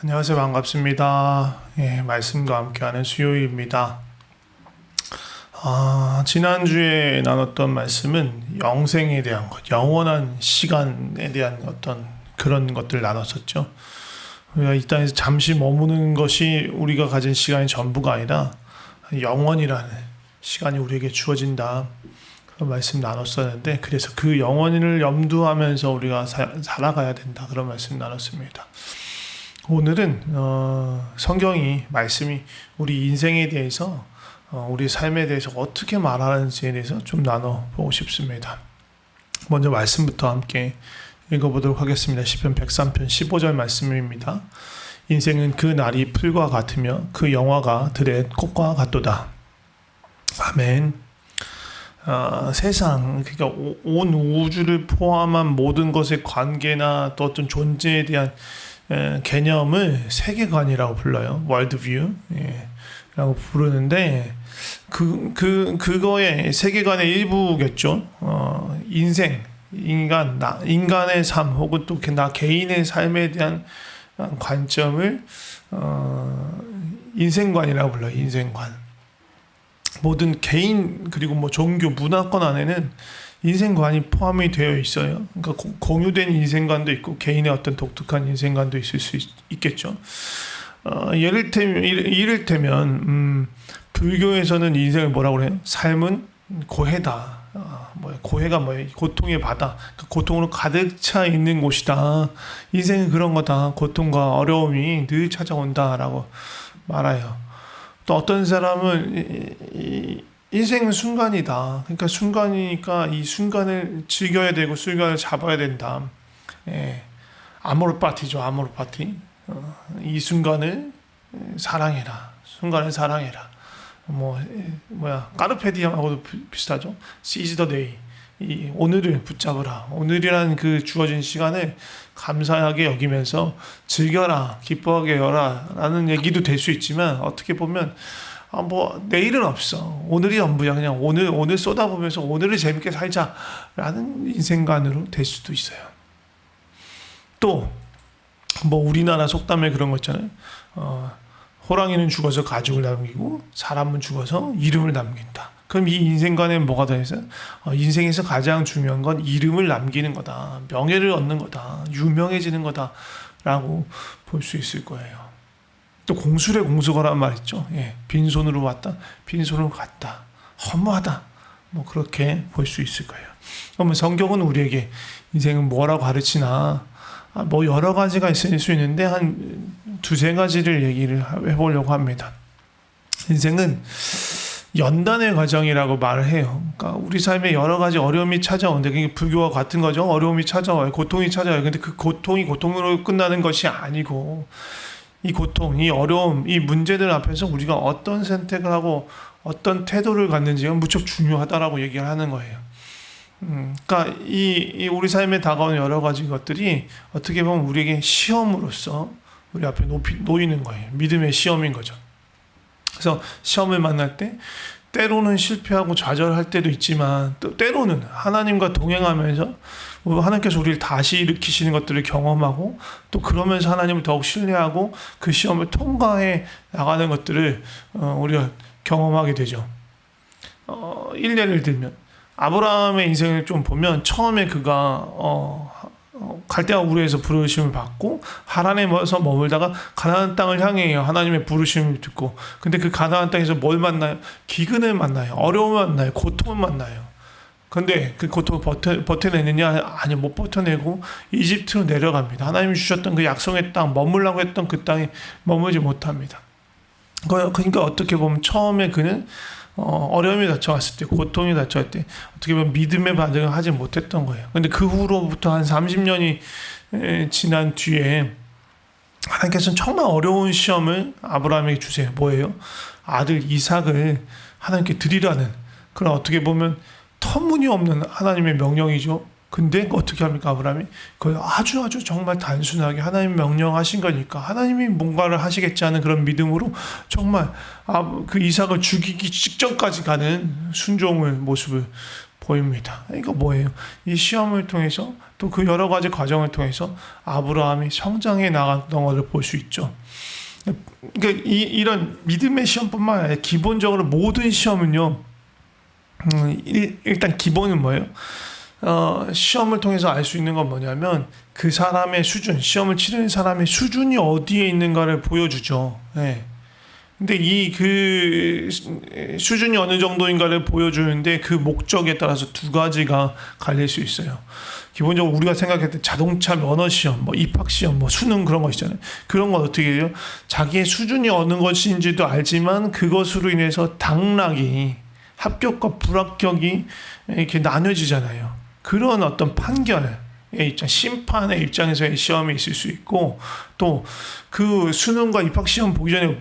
안녕하세요. 반갑습니다. 말씀과 함께하는 수요일입니다. 지난주에 나눴던 말씀은 영생에 대한 것, 영원한 시간에 대한 어떤 그런 것들을 나눴었죠. 우리가 이 땅에서 잠시 머무는 것이 우리가 가진 시간이 전부가 아니라 영원이라는 시간이 우리에게 주어진다. 그런 말씀 나눴었는데, 그래서 그 영원을 염두하면서 우리가 살아가야 된다. 그런 말씀 나눴습니다. 오늘은 성경이 말씀이 우리 인생에 대해서 우리 삶에 대해서 어떻게 말하는지에 대해서 좀 나눠보고 싶습니다. 먼저 말씀부터 함께 읽어보도록 하겠습니다. 시편 103편 15절 말씀입니다. 인생은 그 날이 풀과 같으며 그 영화가 들의 꽃과 같도다. 아멘. 세상, 그러니까 온 우주를 포함한 모든 것의 관계나 또 어떤 존재에 대한 개념을 세계관이라고 불러요. 월드뷰 라고 부르는데 그거의 세계관의 일부겠죠. 인생, 인간의 삶 혹은 또 나 개인의 삶에 대한 관점을 인생관이라고 불러요. 인생관. 모든 개인 그리고 뭐 종교 문화권 안에는 인생관이 포함이 되어 있어요. 그러니까 공유된 인생관도 있고 개인의 어떤 독특한 인생관도 있을 수 있겠죠. 이를테면 불교에서는 인생을 뭐라고 그래요? 삶은 고해다. 고해가 뭐예요? 고통의 바다. 그러니까 고통으로 가득 차 있는 곳이다. 인생은 그런 거다. 고통과 어려움이 늘 찾아온다라고 말해요. 또 어떤 사람은 인생은 순간이다. 그러니까 순간이니까 이 순간을 즐겨야 되고 순간을 잡아야 된다. 아모르 파티죠. 아모르 파티. 이 순간을 사랑해라. 순간을 사랑해라. 까르페 디엠하고도 비슷하죠. Seize the day. 이 오늘을 붙잡으라. 오늘이라는 그 주어진 시간을 감사하게 여기면서 즐겨라, 기뻐하게 여라 라는 얘기도 될 수 있지만, 어떻게 보면 내일은 없어. 오늘이 전부야. 그냥 오늘 쏟아보면서 오늘을 재밌게 살자라는 인생관으로 될 수도 있어요. 또, 우리나라 속담에 그런 거 있잖아요. 호랑이는 죽어서 가죽을 남기고 사람은 죽어서 이름을 남긴다. 그럼 이 인생관에 뭐가 더해서 인생에서 가장 중요한 건 이름을 남기는 거다. 명예를 얻는 거다. 유명해지는 거다라고 볼 수 있을 거예요. 또 공술의 공수거란 말 있죠. 빈손으로 왔다, 빈손으로 갔다, 허무하다. 그렇게 볼 수 있을 거예요. 그러면 성경은 우리에게 인생은 뭐라고 가르치나? 여러 가지가 있을 수 있는데 한 두세 가지를 얘기를 해보려고 합니다. 인생은 연단의 과정이라고 말을 해요. 그러니까 우리 삶에 여러 가지 어려움이 찾아오는데, 그게 불교와 같은 거죠. 어려움이 찾아와요. 고통이 찾아와요. 근데 그 고통이 고통으로 끝나는 것이 아니고, 이 고통, 이 어려움, 이 문제들 앞에서 우리가 어떤 선택을 하고 어떤 태도를 갖는지가 무척 중요하다라고 얘기를 하는 거예요. 그러니까 이 우리 삶에 다가오는 여러 가지 것들이 어떻게 보면 우리에게 시험으로서 우리 앞에 놓이는 거예요. 믿음의 시험인 거죠. 그래서 시험을 만날 때 때로는 실패하고 좌절할 때도 있지만, 또 때로는 하나님과 동행하면서 하나님께서 우리를 다시 일으키시는 것들을 경험하고, 또 그러면서 하나님을 더욱 신뢰하고 그 시험을 통과해 나가는 것들을 우리가 경험하게 되죠. 일례를 들면 아브라함의 인생을 좀 보면, 처음에 그가 갈대아 우르에서 부르심을 받고 하란에서 머물다가 가나안 땅을 향해 하나님의 부르심을 듣고, 근데 그 가나안 땅에서 뭘 만나요? 기근을 만나요. 어려움을 만나요. 고통을 만나요. 근데 그 고통을 버텨내느냐? 아니, 못 버텨내고 이집트로 내려갑니다. 하나님이 주셨던 그 약속의 땅, 머물라고 했던 그 땅에 머물지 못합니다. 그러니까 어떻게 보면 처음에 그는 어려움이 닥쳐왔을 때, 고통이 닥쳐왔을 때 어떻게 보면 믿음의 반응을 하지 못했던 거예요. 근데 그 후로부터 한 30년이 지난 뒤에 하나님께서는 정말 어려운 시험을 아브라함에게 주세요. 뭐예요? 아들 이삭을 하나님께 드리라는, 그런 어떻게 보면 터무니없는 하나님의 명령이죠. 근데 어떻게 합니까, 아브라함이? 그 아주 정말 단순하게 하나님 명령하신 거니까 하나님이 뭔가를 하시겠지 하는 그런 믿음으로 정말 그 이삭을 죽이기 직전까지 가는 순종의 모습을 보입니다. 이거 뭐예요? 이 시험을 통해서 또 그 여러 가지 과정을 통해서 아브라함이 성장해 나갔던 것을 볼 수 있죠. 그러니까 이런 믿음의 시험뿐만 아니라 기본적으로 모든 시험은요. 일단 기본은 뭐예요? 시험을 통해서 알 수 있는 건 뭐냐면 그 사람의 수준, 시험을 치르는 사람의 수준이 어디에 있는가를 보여주죠. 네. 근데 그 수준이 어느 정도인가를 보여주는데 그 목적에 따라서 두 가지가 갈릴 수 있어요. 기본적으로 우리가 생각했을 때 자동차 면허 시험, 뭐 입학 시험, 뭐 수능 그런 거 있잖아요. 그런 건 어떻게 해요? 자기의 수준이 어느 것인지도 알지만 그것으로 인해서 당락이 합격과 불합격이 이렇게 나눠지잖아요. 그런 어떤 판결의 입장, 심판의 입장에서의 시험이 있을 수 있고, 또 그 수능과 입학 시험 보기 전에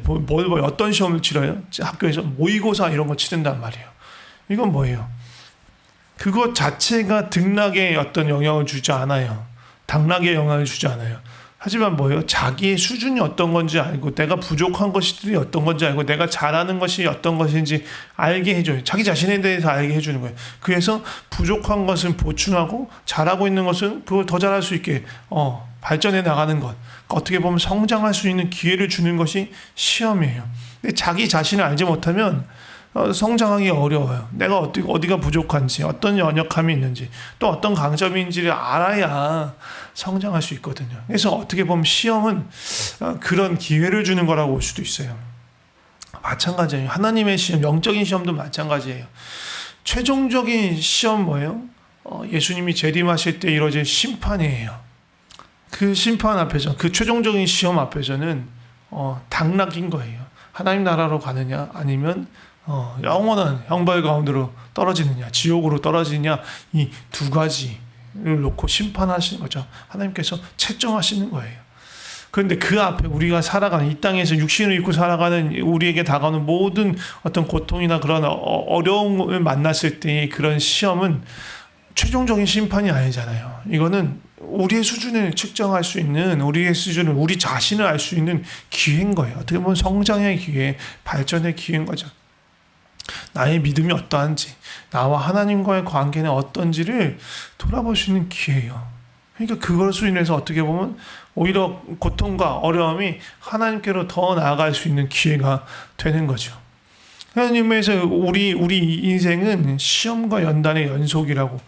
어떤 시험을 치러요? 학교에서 모의고사 이런 거 치른단 말이에요. 이건 뭐예요? 그것 자체가 등락에 어떤 영향을 주지 않아요. 당락에 영향을 주지 않아요. 하지만 뭐예요? 자기의 수준이 어떤 건지 알고, 내가 부족한 것이 어떤 건지 알고, 내가 잘하는 것이 어떤 것인지 알게 해줘요. 자기 자신에 대해서 알게 해주는 거예요. 그래서 부족한 것은 보충하고, 잘하고 있는 것은 그걸 더 잘할 수 있게 발전해 나가는 것. 어떻게 보면 성장할 수 있는 기회를 주는 것이 시험이에요. 근데 자기 자신을 알지 못하면 성장하기 어려워요. 내가 어디가 부족한지, 어떤 연약함이 있는지, 또 어떤 강점인지를 알아야 성장할 수 있거든요. 그래서 어떻게 보면 시험은 그런 기회를 주는 거라고 볼 수도 있어요. 마찬가지예요. 하나님의 시험, 영적인 시험도 마찬가지예요. 최종적인 시험 뭐예요? 예수님이 재림하실 때 이루어질 심판이에요. 그 심판 앞에서, 그 최종적인 시험 앞에서는 당락인 거예요. 하나님 나라로 가느냐, 아니면 영원한 형벌 가운데로 떨어지느냐, 지옥으로 떨어지느냐, 이 두 가지를 놓고 심판하시는 거죠. 하나님께서 채점하시는 거예요. 그런데 그 앞에 우리가 살아가는, 이 땅에서 육신을 입고 살아가는 우리에게 다가오는 모든 어떤 고통이나 그런 어려움을 만났을 때의 그런 시험은 최종적인 심판이 아니잖아요. 이거는 우리의 수준을 측정할 수 있는, 우리의 수준을, 우리 자신을 알 수 있는 기회인 거예요. 어떻게 보면 성장의 기회, 발전의 기회인 거죠. 나의 믿음이 어떠한지, 나와 하나님과의 관계는 어떤지를 돌아볼 수 있는 기회예요. 그러니까 그것으로 인해서 어떻게 보면 오히려 고통과 어려움이 하나님께로 더 나아갈 수 있는 기회가 되는 거죠. 하나님에서 우리 인생은 시험과 연단의 연속이라고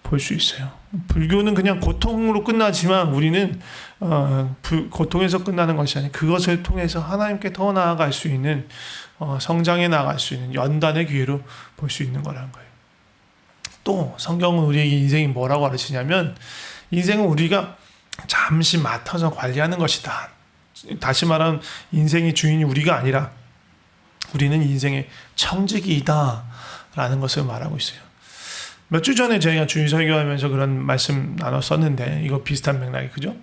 볼 수 있어요. 불교는 그냥 고통으로 끝나지만 우리는 고통에서 끝나는 것이 아니라 그것을 통해서 하나님께 더 나아갈 수 있는, 성장해 나갈 수 있는 연단의 기회로 볼 수 있는 거라는 거예요. 또 성경은 우리에게 인생이 뭐라고 가르치냐면, 인생은 우리가 잠시 맡아서 관리하는 것이다. 다시 말하면 인생의 주인이 우리가 아니라 우리는 인생의 청지기이다 라는 것을 말하고 있어요. 몇 주 전에 저희가 주일 설교하면서 그런 말씀 나눴었는데, 이거 비슷한 맥락이, 그죠?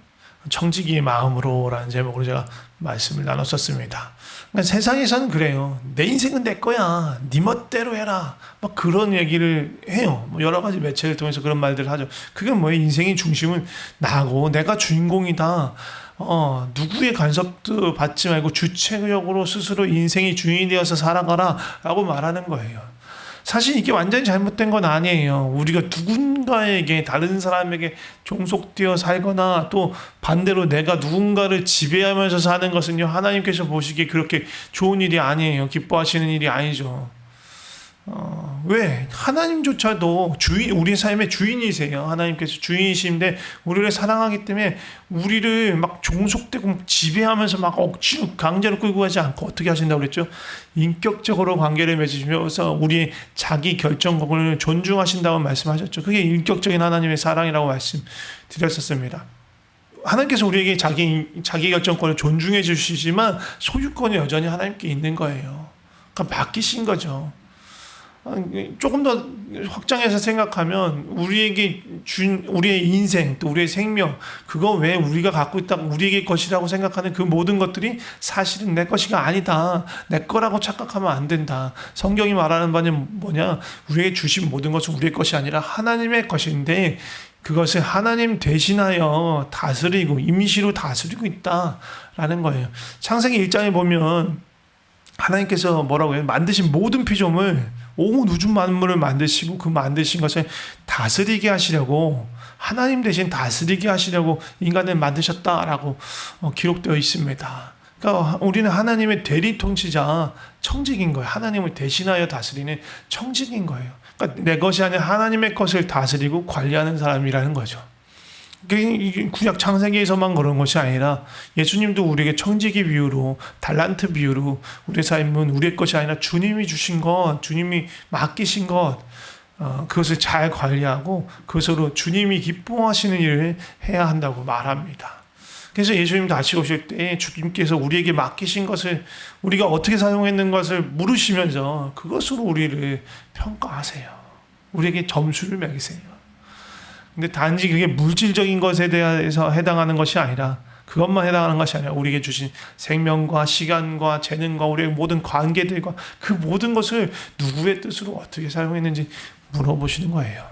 청지기의 마음으로 라는 제목으로 제가 말씀을 나눴었습니다. 그러니까 세상에서는 그래요. 내 인생은 내 거야. 네 멋대로 해라. 막 그런 얘기를 해요. 여러 가지 매체를 통해서 그런 말들을 하죠. 그게 뭐예요? 인생의 중심은 나고 내가 주인공이다. 누구의 간섭도 받지 말고 주체적으로 스스로 인생의 주인이 되어서 살아가라 라고 말하는 거예요. 사실 이게 완전히 잘못된 건 아니에요. 우리가 누군가에게, 다른 사람에게 종속되어 살거나 또 반대로 내가 누군가를 지배하면서 사는 것은요, 하나님께서 보시기에 그렇게 좋은 일이 아니에요. 기뻐하시는 일이 아니죠. 왜? 하나님조차도 우리 삶의 주인이세요. 하나님께서 주인이신데 우리를 사랑하기 때문에 우리를 막 종속되고 지배하면서 막 억지로 강제로 끌고 가지 않고 어떻게 하신다고 그랬죠? 인격적으로 관계를 맺으시면서 우리의 자기 결정권을 존중하신다고 말씀하셨죠. 그게 인격적인 하나님의 사랑이라고 말씀드렸었습니다. 하나님께서 우리에게 자기 결정권을 존중해 주시지만 소유권이 여전히 하나님께 있는 거예요. 그러니까 맡기신 거죠. 조금 더 확장해서 생각하면 우리에게 우리의 인생, 또 우리의 생명, 그거 왜 우리가 갖고 있다고 우리에게 것이라고 생각하는 그 모든 것들이 사실은 내 것이가 아니다. 내 거라고 착각하면 안 된다. 성경이 말하는 바는 뭐냐? 우리에게 주신 모든 것은 우리의 것이 아니라 하나님의 것인데, 그것을 하나님 대신하여 다스리고 임시로 다스리고 있다라는 거예요. 창세기 1장에 보면 하나님께서 뭐라고 해요? 만드신 모든 피조물, 온 우주 만물을 만드시고 그 만드신 것을 다스리게 하시려고, 하나님 대신 다스리게 하시려고 인간을 만드셨다라고 기록되어 있습니다. 그러니까 우리는 하나님의 대리 통치자, 청직인 거예요. 하나님을 대신하여 다스리는 청직인 거예요. 그러니까 내 것이 아니라 하나님의 것을 다스리고 관리하는 사람이라는 거죠. 이게 구약 창세기에서만 그런 것이 아니라 예수님도 우리에게 청지기 비유로, 달란트 비유로 우리의 삶은 우리의 것이 아니라 주님이 주신 것, 주님이 맡기신 것, 그것을 잘 관리하고 그것으로 주님이 기뻐하시는 일을 해야 한다고 말합니다. 그래서 예수님 다시 오실 때 주님께서 우리에게 맡기신 것을 우리가 어떻게 사용했는 것을 물으시면서 그것으로 우리를 평가하세요. 우리에게 점수를 매기세요. 근데 단지 그게 물질적인 것에 대해서 해당하는 것이 아니라, 그것만 해당하는 것이 아니라 우리에게 주신 생명과 시간과 재능과 우리의 모든 관계들과 그 모든 것을 누구의 뜻으로 어떻게 사용했는지 물어보시는 거예요.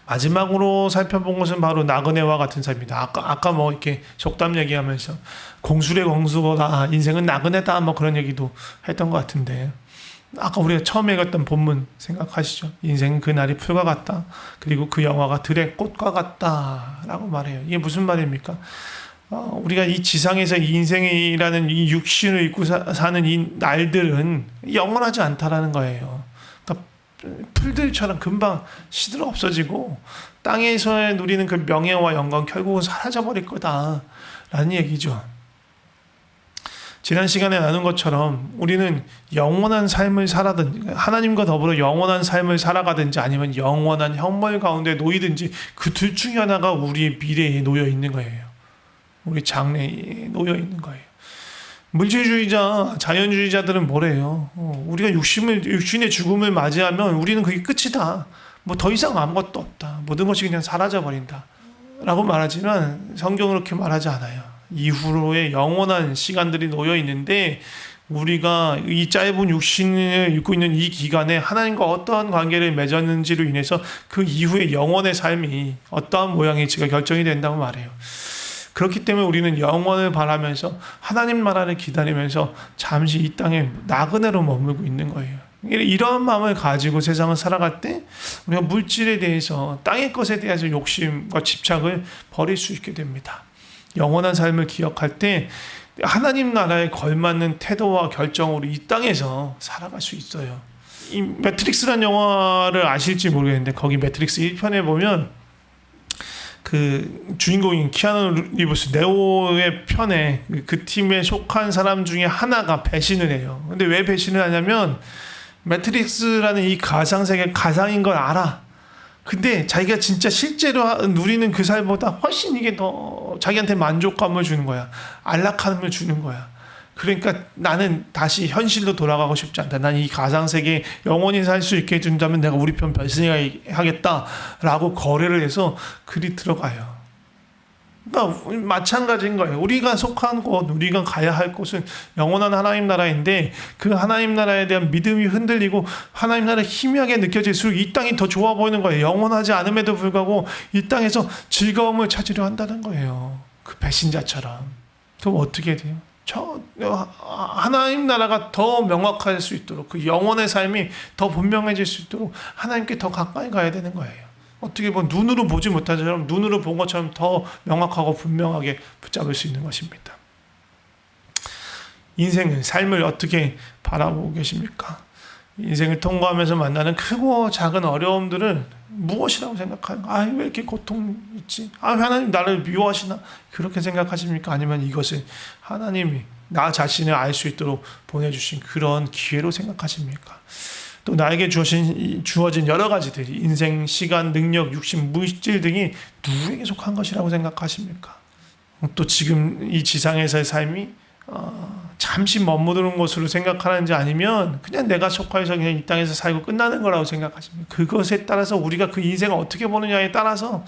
마지막으로 살펴본 것은 바로 나그네와 같은 삶입니다. 아까 뭐 이렇게 속담 얘기하면서 공술의 공수보다 인생은 나그네다 뭐 그런 얘기도 했던 것 같은데, 아까 우리가 처음에 읽었던 본문 생각하시죠? 인생은 그날이 풀과 같다. 그리고 그 영화가 들의 꽃과 같다 라고 말해요. 이게 무슨 말입니까? 우리가 이 지상에서 이 인생이라는 이 육신을 입고 사는 이 날들은 영원하지 않다라는 거예요. 그러니까 풀들처럼 금방 시들어 없어지고 땅에서 누리는 그 명예와 영광 결국은 사라져버릴 거다라는 얘기죠. 지난 시간에 나눈 것처럼 우리는 영원한 삶을 살아든지, 하나님과 더불어 영원한 삶을 살아가든지, 아니면 영원한 형벌 가운데 놓이든지, 그 둘 중에 하나가 우리의 미래에 놓여 있는 거예요. 우리 장래에 놓여 있는 거예요. 물질주의자, 자연주의자들은 뭐래요? 우리가 육신의 죽음을 맞이하면 우리는 그게 끝이다. 뭐 더 이상 아무것도 없다. 모든 것이 그냥 사라져버린다. 라고 말하지만 성경은 그렇게 말하지 않아요. 이후로의 영원한 시간들이 놓여 있는데, 우리가 이 짧은 육신을 입고 있는 이 기간에 하나님과 어떠한 관계를 맺었는지로 인해서 그 이후의 영원의 삶이 어떠한 모양일지가 결정이 된다고 말해요. 그렇기 때문에 우리는 영원을 바라면서 하나님 나라를 기다리면서 잠시 이 땅에 나그네로 머물고 있는 거예요. 이런 마음을 가지고 세상을 살아갈 때 우리가 물질에 대해서, 땅의 것에 대해서 욕심과 집착을 버릴 수 있게 됩니다. 영원한 삶을 기억할 때 하나님 나라에 걸맞는 태도와 결정으로 이 땅에서 살아갈 수 있어요. 이 매트릭스라는 영화를 아실지 모르겠는데, 거기 매트릭스 1편에 보면 그 주인공인 키아누 리브스 네오의 편에 그 팀에 속한 사람 중에 하나가 배신을 해요. 근데 왜 배신을 하냐면, 매트릭스라는 이 가상세계 가상인 걸 알아. 근데 자기가 진짜 실제로 누리는 그 삶보다 훨씬 이게 더 자기한테 만족감을 주는 거야. 안락함을 주는 거야. 그러니까 나는 다시 현실로 돌아가고 싶지 않다. 난 이 가상세계에 영원히 살 수 있게 해준다면 내가 우리 편 별승하겠다라고 거래를 해서 그리 들어가요. 그러니까 마찬가지인 거예요. 우리가 속한 곳, 우리가 가야 할 곳은 영원한 하나님 나라인데, 그 하나님 나라에 대한 믿음이 흔들리고 하나님 나라 희미하게 느껴질수록 이 땅이 더 좋아 보이는 거예요. 영원하지 않음에도 불구하고 이 땅에서 즐거움을 찾으려 한다는 거예요. 그 배신자처럼. 그럼 어떻게 돼요? 하나님 나라가 더 명확할 수 있도록, 그 영원의 삶이 더 분명해질 수 있도록 하나님께 더 가까이 가야 되는 거예요. 어떻게 보면 눈으로 보지 못한 것처럼, 눈으로 본 것처럼 더 명확하고 분명하게 붙잡을 수 있는 것입니다. 인생은, 삶을 어떻게 바라보고 계십니까? 인생을 통과하면서 만나는 크고 작은 어려움들을 무엇이라고 생각하는가? 왜 이렇게 고통이 있지? 하나님 나를 미워하시나? 그렇게 생각하십니까? 아니면 이것을 하나님이 나 자신을 알 수 있도록 보내주신 그런 기회로 생각하십니까? 또 나에게 주어진 여러 가지들이, 인생, 시간, 능력, 육신, 물질 등이 누구에게 속한 것이라고 생각하십니까? 또 지금 이 지상에서의 삶이 잠시 머무르는 것으로 생각하는지, 아니면 그냥 내가 속하여서 그냥 이 땅에서 살고 끝나는 거라고 생각하십니까? 그것에 따라서 우리가 그 인생을 어떻게 보느냐에 따라서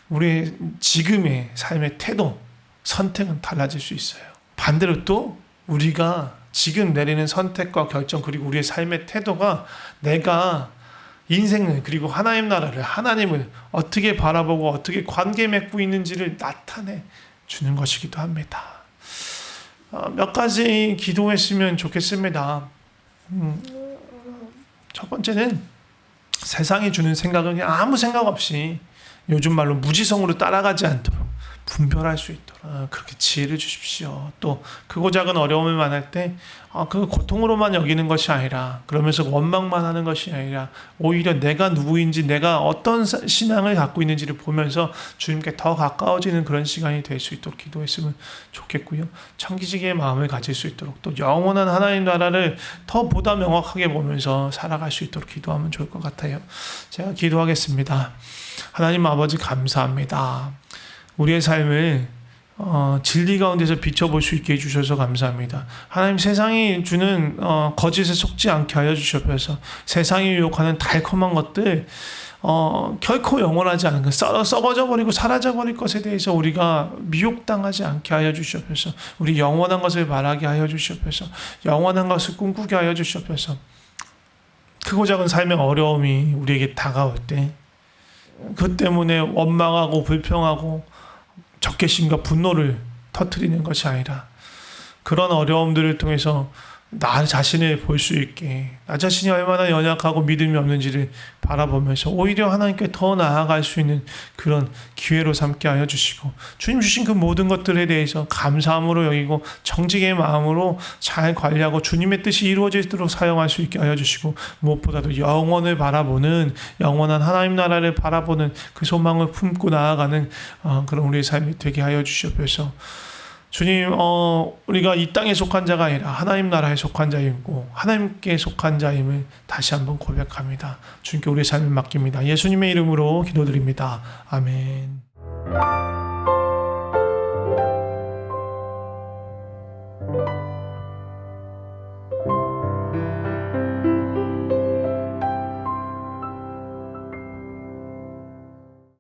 우리의 지금의 삶의 태도, 선택은 달라질 수 있어요. 반대로 또 우리가 지금 내리는 선택과 결정, 그리고 우리의 삶의 태도가 내가 인생을, 그리고 하나님 나라를, 하나님을 어떻게 바라보고 어떻게 관계 맺고 있는지를 나타내 주는 것이기도 합니다. 몇 가지 기도했으면 좋겠습니다. 첫 번째는 세상이 주는 생각은 그냥 아무 생각 없이 요즘 말로 무지성으로 따라가지 않도록 분별할 수 있도록 그렇게 지혜를 주십시오. 또 크고 작은 어려움을 만날 때 그 고통으로만 여기는 것이 아니라, 그러면서 원망만 하는 것이 아니라 오히려 내가 누구인지, 내가 어떤 신앙을 갖고 있는지를 보면서 주님께 더 가까워지는 그런 시간이 될 수 있도록 기도했으면 좋겠고요. 청기지기의 마음을 가질 수 있도록, 또 영원한 하나님 나라를 더 보다 명확하게 보면서 살아갈 수 있도록 기도하면 좋을 것 같아요. 제가 기도하겠습니다. 하나님 아버지, 감사합니다. 우리의 삶을 진리 가운데서 비춰볼 수 있게 해주셔서 감사합니다. 하나님, 세상이 주는 거짓에 속지 않게 하여 주셔서 세상이 유혹하는 달콤한 것들 결코 영원하지 않은 것, 썩어져 버리고 사라져 버릴 것에 대해서 우리가 미혹당하지 않게 하여 주시옵소서. 우리 영원한 것을 바라게 하여 주시옵소서. 영원한 것을 꿈꾸게 하여 주시옵소서. 크고 작은 삶의 어려움이 우리에게 다가올 때 그 때문에 원망하고 불평하고 적개심과 분노를 터뜨리는 것이 아니라, 그런 어려움들을 통해서 나 자신을 볼 수 있게, 나 자신이 얼마나 연약하고 믿음이 없는지를 바라보면서 오히려 하나님께 더 나아갈 수 있는 그런 기회로 삼게 하여 주시고, 주님 주신 그 모든 것들에 대해서 감사함으로 여기고 정직의 마음으로 잘 관리하고 주님의 뜻이 이루어지도록 사용할 수 있게 하여 주시고, 무엇보다도 영원을 바라보는, 영원한 하나님 나라를 바라보는 그 소망을 품고 나아가는 그런 우리의 삶이 되게 하여 주시옵소서. 주님, 우리가 이 땅에 속한 자가 아니라 하나님 나라에 속한 자이고 하나님께 속한 자임을 다시 한번 고백합니다. 주님께 우리의 삶을 맡깁니다. 예수님의 이름으로 기도드립니다. 아멘.